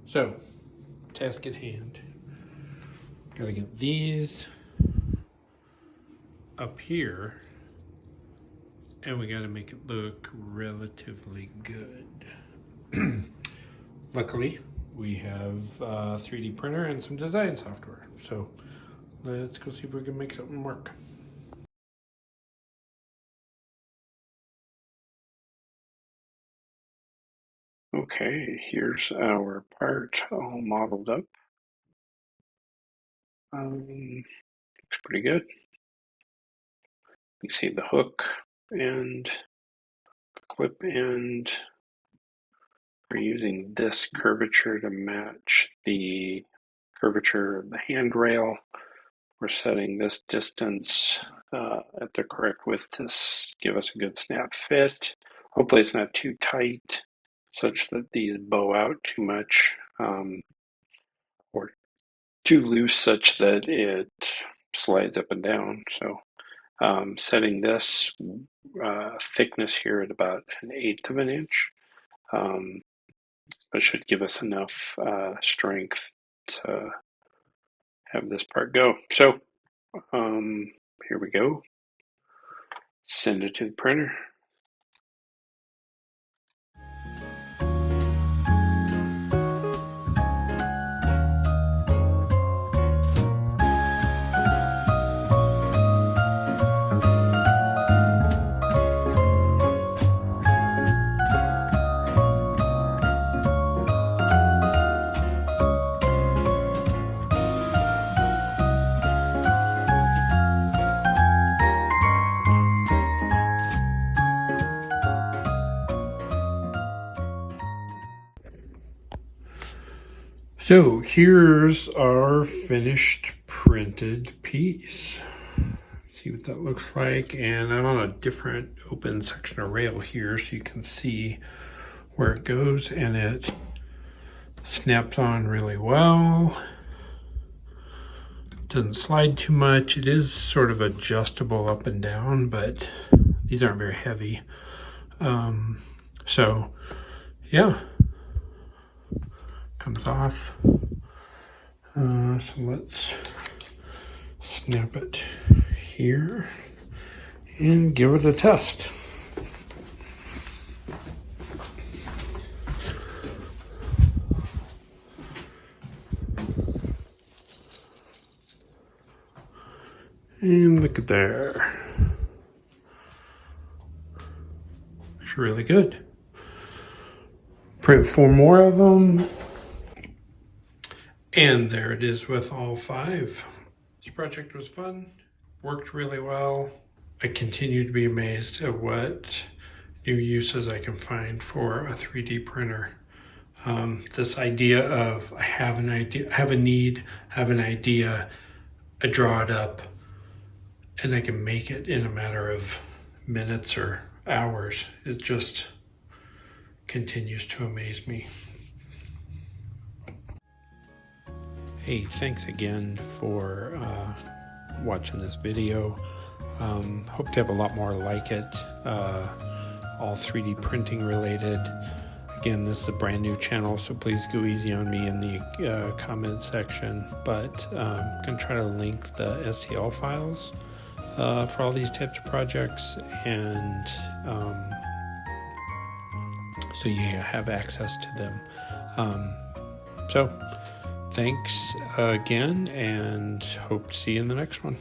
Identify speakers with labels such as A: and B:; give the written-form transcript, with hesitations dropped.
A: So, task at hand. Gotta get these up here, and we gotta make it look relatively good. Luckily, we have a 3D printer and some design software. So let's go see if we can make something work. Okay, here's our part all modeled up. Looks pretty good. You see the hook and the clip end. We're using this curvature to match the curvature of the handrail. We're setting this distance at the correct width to give us a good snap fit. Hopefully it's not too tight such that these bow out too much, or too loose such that it slides up and down. So setting this thickness here at about 1/8 of an inch, but should give us enough strength to have this part go. So here we go. Send it to the printer. So here's our finished printed piece. See what that looks like. And I'm on a different open section of rail here so you can see where it goes, and it snaps on really well. Doesn't slide too much. It is sort of adjustable up and down, but these aren't very heavy. So yeah, comes off. So let's snap it here and give it a test. And look at there. Looks really good. Print 4 more of them. And there it is with all 5. This project was fun, worked really well. I continue to be amazed at what new uses I can find for a 3D printer. This idea of I have an idea, have a need, have an idea, I draw it up, and I can make it in a matter of minutes or hours. It just continues to amaze me. Hey, thanks again for watching this video. Hope to have a lot more like it, all 3D printing related. Again, this is a brand new channel, so please go easy on me in the comment section. But I'm going to try to link the STL files for all these types of projects, and so you have access to them. So thanks again, and hope to see you in the next one.